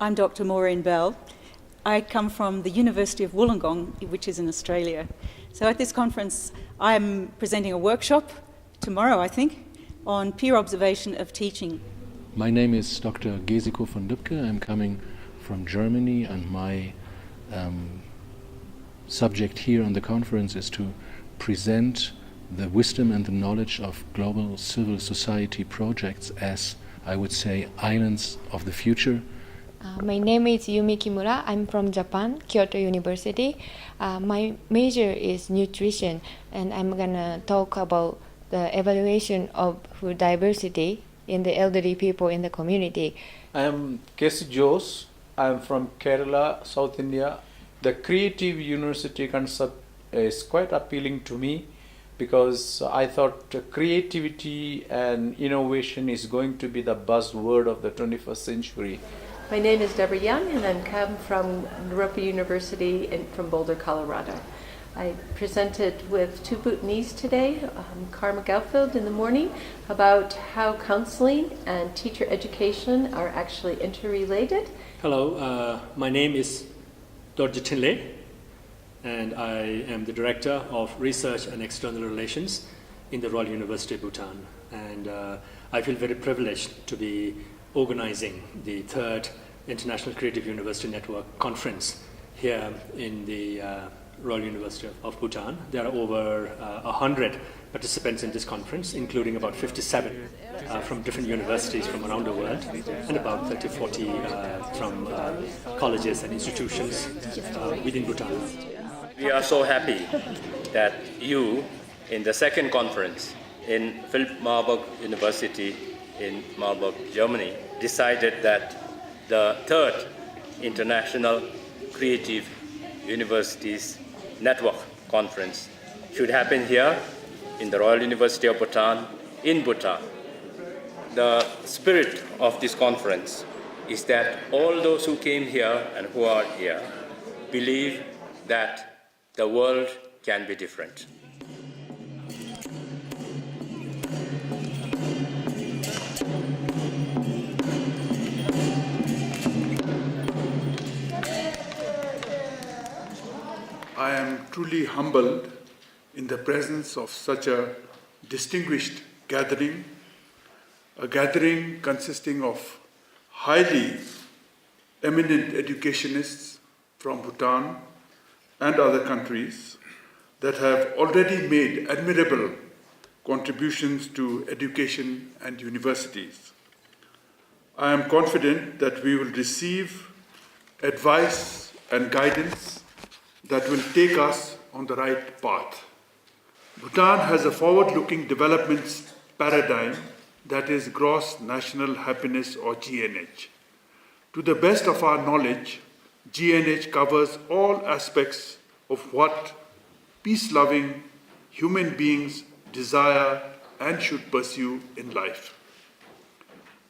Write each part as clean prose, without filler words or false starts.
I'm Dr. Maureen Bell. I come from the University of Wollongong, which is in Australia. So at this conference, I'm presenting a workshop tomorrow, I think, on peer observation of teaching. My name is Dr. Gesiko von Lübke. I'm coming from Germany, and my subject here on the conference is to present the wisdom and the knowledge of global civil society projects as, I would say, islands of the future. My name is Yumi Kimura. I'm from Japan, Kyoto University. My major is nutrition, and I'm gonna talk about the evaluation of food diversity in the elderly people in the community. I am K.C. Jose. I am from Kerala, South India. The creative university concept is quite appealing to me because I thought creativity and innovation is going to be the buzzword of the 21st century. My name is Deborah Young, and I'm come from Naropa University from Boulder, Colorado. I presented with two Bhutanese today, Karma Gaufield in the morning, about how counseling and teacher education are actually interrelated. Hello, my name is Dr. Tinle, and I am the Director of Research and External Relations in the Royal University of Bhutan. And I feel very privileged to be organizing the third International Creative University Network Conference here in the Royal University of Bhutan. There are over 100 participants in this conference, including about 57 from different universities from around the world, and about 30-40 from colleges and institutions within Bhutan. We are so happy that you, in the second conference in Philipp Marburg University in Marburg, Germany, decided that the third International Creative Universities Network Conference should happen here in the Royal University of Bhutan, in Bhutan. The spirit of this conference is that all those who came here and who are here believe that the world can be different. I am truly humbled in the presence of such a distinguished gathering, a gathering consisting of highly eminent educationists from Bhutan and other countries that have already made admirable contributions to education and universities. I am confident that we will receive advice and guidance that will take us on the right path. Bhutan has a forward-looking development paradigm that is gross national happiness, or GNH. To the best of our knowledge, GNH covers all aspects of what peace-loving human beings desire and should pursue in life.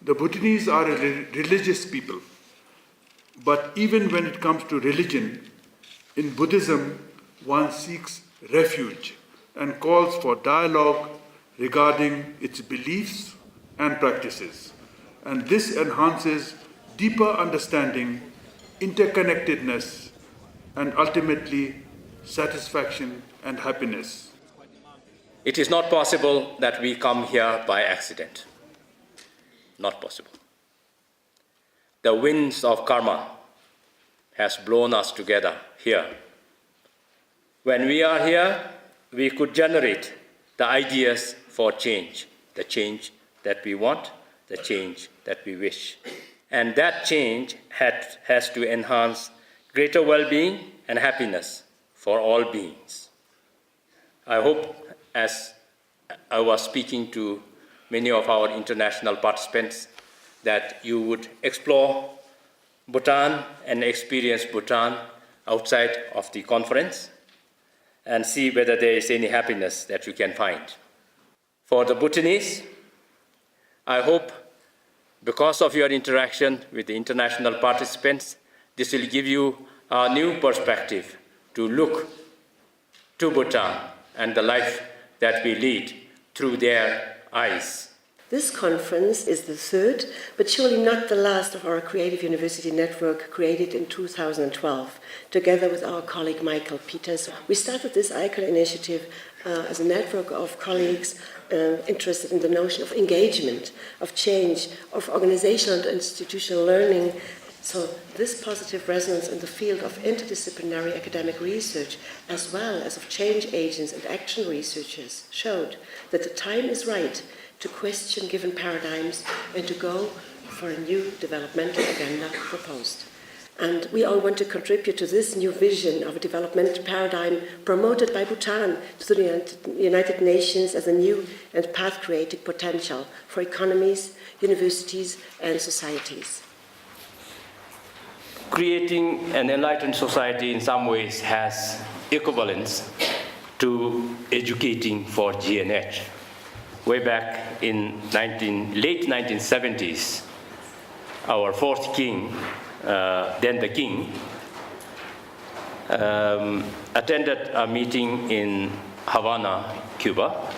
The Bhutanese are a religious people, but even when it comes to religion, in Buddhism, one seeks refuge and calls for dialogue regarding its beliefs and practices. And this enhances deeper understanding, interconnectedness, and ultimately satisfaction and happiness. It is not possible that we come here by accident. Not possible. The winds of karma has blown us together here. When we are here, we could generate the ideas for change, the change that we want, the change that we wish. And that change has to enhance greater well-being and happiness for all beings. I hope, as I was speaking to many of our international participants, that you would explore Bhutan and experience Bhutan outside of the conference and see whether there is any happiness that you can find. For the Bhutanese, I hope because of your interaction with the international participants, this will give you a new perspective to look to Bhutan and the life that we lead through their eyes. This conference is the third, but surely not the last of our Creative University network created in 2012, together with our colleague Michael Peters. We started this iGNHaS as a network of colleagues interested in the notion of engagement, of change, of organizational and institutional learning. So this positive resonance in the field of interdisciplinary academic research, as well as of change agents and action researchers, showed that the time is right to question given paradigms and to go for a new developmental agenda proposed. And we all want to contribute to this new vision of a developmental paradigm promoted by Bhutan to the United Nations as a new and path-creating potential for economies, universities, and societies. Creating an enlightened society in some ways has equivalence to educating for GNH. Way back in late 1970s, our fourth king, then the king, attended a meeting in Havana, Cuba,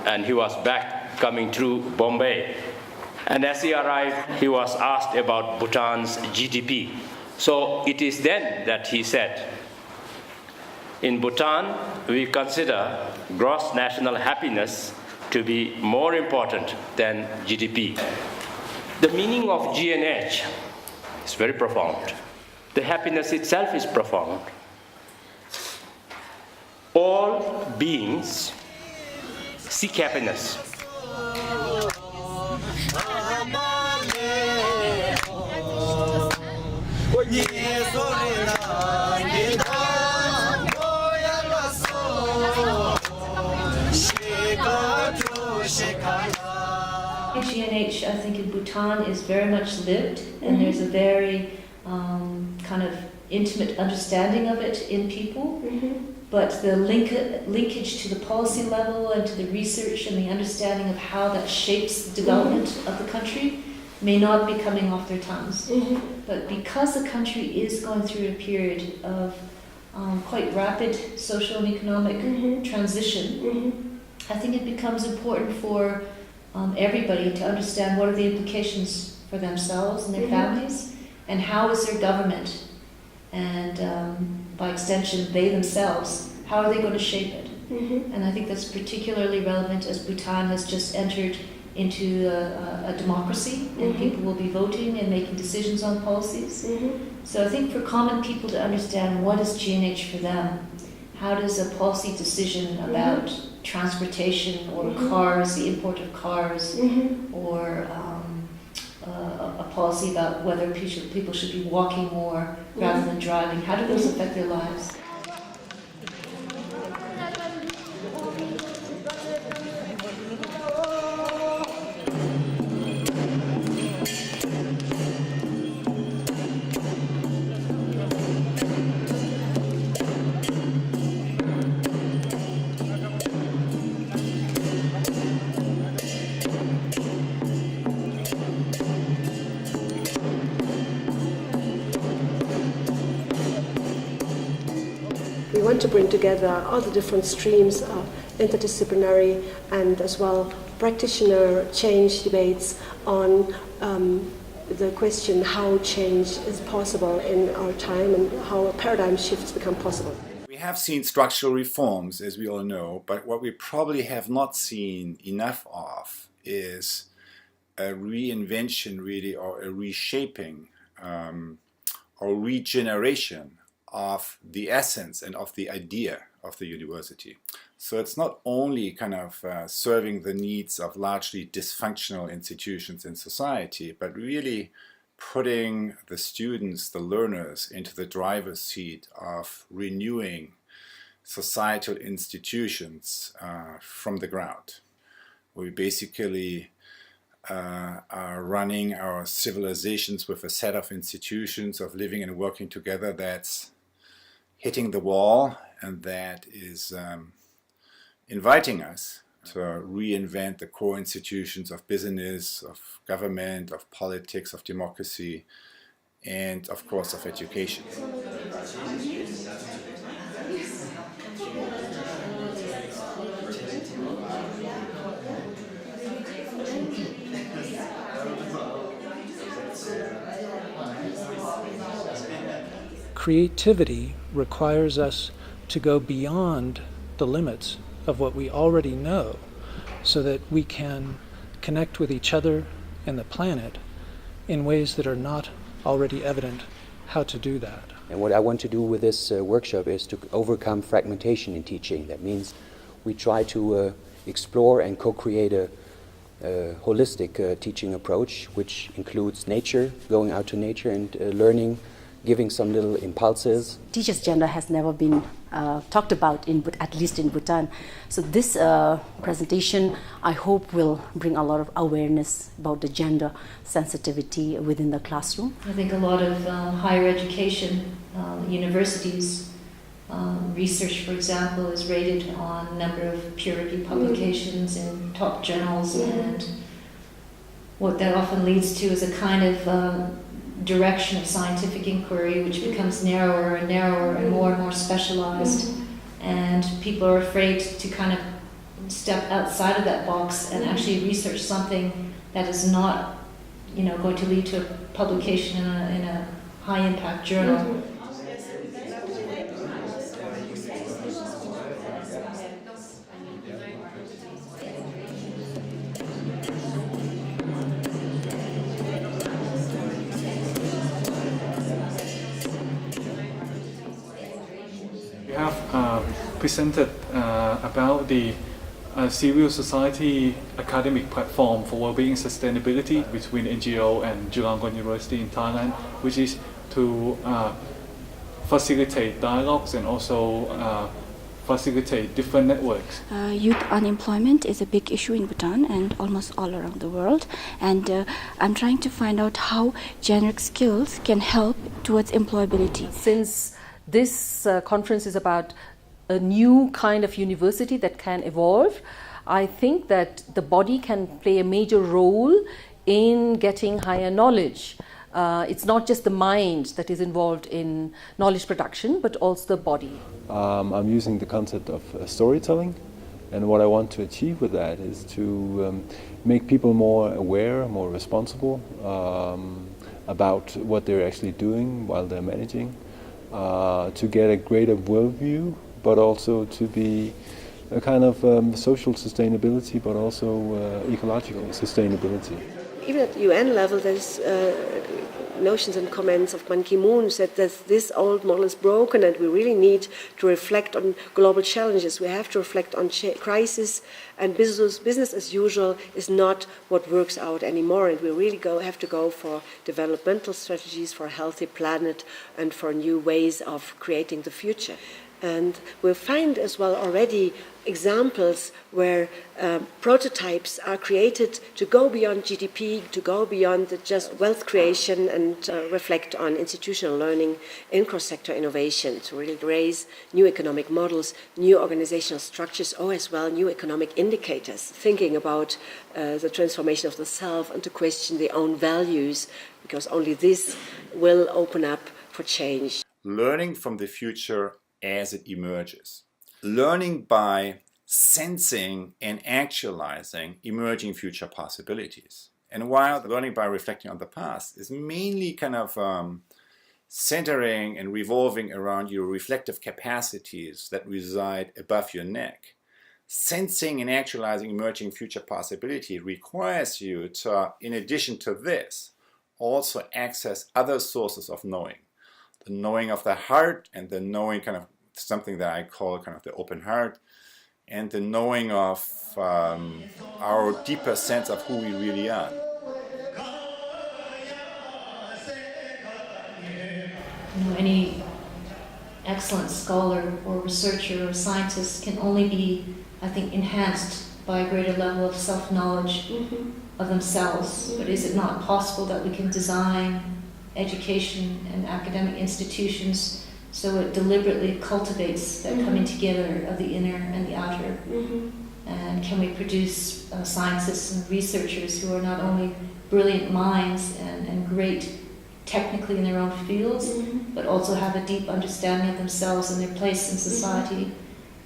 and he was back coming through Bombay. And as he arrived, he was asked about Bhutan's GDP. So it is then that he said, in Bhutan, we consider gross national happiness to be more important than GDP. The meaning of GNH is very profound. The happiness itself is profound. All beings seek happiness. GNH, I think, in Bhutan is very much lived, and there's a very kind of intimate understanding of it in people. But the linkage to the policy level and to the research and the understanding of how that shapes the development of the country may not be coming off their tongues. But because the country is going through a period of quite rapid social and economic transition, I think it becomes important for everybody to understand what are the implications for themselves and their families, and how is their government, and by extension they themselves, how are they going to shape it? And I think that's particularly relevant as Bhutan has just entered into a democracy, and people will be voting and making decisions on policies. So I think for common people to understand what is GNH for them, how does a policy decision about transportation or cars, the import of cars, or a policy about whether people should be walking more rather than driving, how do those affect their lives? We want to bring together all the different streams of interdisciplinary and as well practitioner change debates on the question how change is possible in our time and how paradigm shifts become possible. We have seen structural reforms, as we all know, but what we probably have not seen enough of is a reinvention, really, or a reshaping or regeneration of the essence and of the idea of the university. So it's not only kind of serving the needs of largely dysfunctional institutions in society, but really putting the students, the learners, into the driver's seat of renewing societal institutions from the ground. We basically are running our civilizations with a set of institutions of living and working together that's hitting the wall, and that is inviting us to reinvent the core institutions of business, of government, of politics, of democracy, and of course of education. creativity requires us to go beyond the limits of what we already know so that we can connect with each other and the planet in ways that are not already evident how to do that. And what I want to do with this workshop is to overcome fragmentation in teaching. That means we try to explore and co-create a holistic teaching approach, which includes nature, going out to nature and learning, giving some little impulses. Teachers' gender has never been talked about, at least in Bhutan. So this presentation, I hope, will bring a lot of awareness about the gender sensitivity within the classroom. I think a lot of higher education, universities, research, for example, is rated on a number of peer-reviewed publications in top journals, and what that often leads to is a kind of direction of scientific inquiry which becomes narrower and narrower and more specialized, and people are afraid to kind of step outside of that box and actually research something that is not, going to lead to a publication in a high-impact journal. Presented about the civil society academic platform for well-being sustainability between NGO and Chulalongkorn University in Thailand, which is to facilitate dialogues and also facilitate different networks. Youth unemployment is a big issue in Bhutan and almost all around the world, and I'm trying to find out how generic skills can help towards employability. Since this conference is about a new kind of university that can evolve, I think that the body can play a major role in getting higher knowledge. It's not just the mind that is involved in knowledge production, but also the body. I'm using the concept of storytelling, and what I want to achieve with that is to make people more aware, more responsible about what they're actually doing while they're managing, to get a greater worldview, but also to be a kind of social sustainability, but also ecological sustainability. Even at UN level, there's notions and comments of Ban Ki-moon said that this old model is broken and we really need to reflect on global challenges. We have to reflect on crisis, and business as usual is not what works out anymore, and we really have to go for developmental strategies, for a healthy planet, and for new ways of creating the future. And we'll find as well already examples where prototypes are created to go beyond GDP, to go beyond just wealth creation, and reflect on institutional learning in cross-sector innovation to really raise new economic models, new organizational structures, or as well new economic indicators, thinking about the transformation of the self and to question their own values, because only this will open up for change. Learning from the future as it emerges. Learning by sensing and actualizing emerging future possibilities. And while learning by reflecting on the past is mainly kind of centering and revolving around your reflective capacities that reside above your neck, sensing and actualizing emerging future possibility requires you to, in addition to this, also access other sources of knowing. The knowing of the heart, and the knowing kind of something that I call kind of the open heart, and the knowing of our deeper sense of who we really are. Any excellent scholar or researcher or scientist can only be, I think, enhanced by a greater level of self-knowledge of themselves. But is it not possible that we can design education and academic institutions so it deliberately cultivates that coming together of the inner and the outer? And can we produce scientists and researchers who are not only brilliant minds and great technically in their own fields, but also have a deep understanding of themselves and their place in society?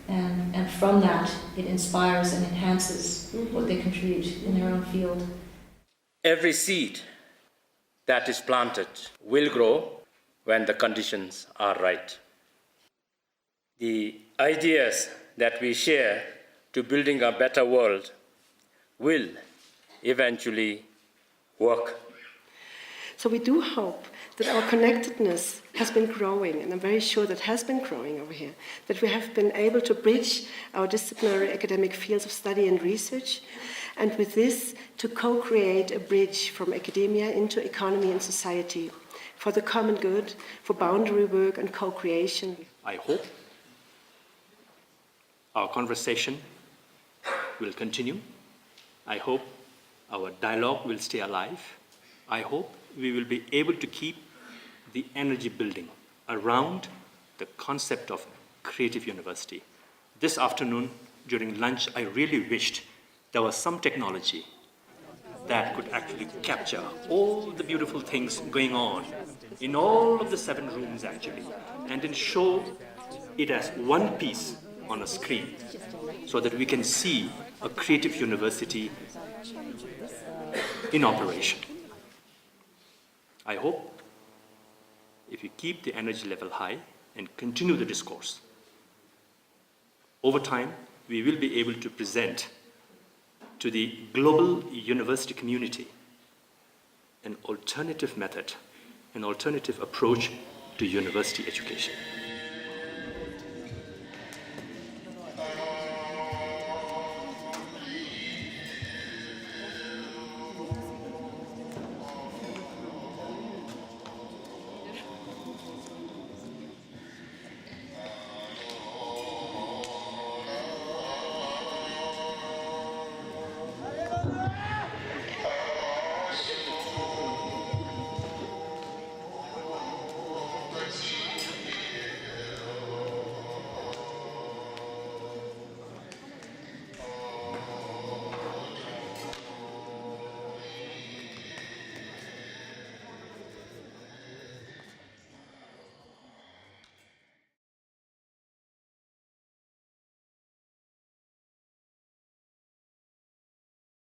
And from that, it inspires and enhances what they contribute in their own field. Every seed that is planted will grow when the conditions are right. The ideas that we share to building a better world will eventually work. So we do hope that our connectedness has been growing, and I'm very sure that has been growing over here, that we have been able to bridge our disciplinary academic fields of study and research, and with this to co-create a bridge from academia into economy and society for the common good, for boundary work and co-creation. I hope our conversation will continue. I hope our dialogue will stay alive. I hope we will be able to keep the energy building around the concept of creative university. This afternoon, during lunch, I really wished there was some technology that could actually capture all the beautiful things going on in all of the 7 rooms actually, and then show it as one piece on a screen so that we can see a creative university in operation. I hope if we keep the energy level high and continue the discourse, over time we will be able to present to the global university community an alternative method, an alternative approach to university education.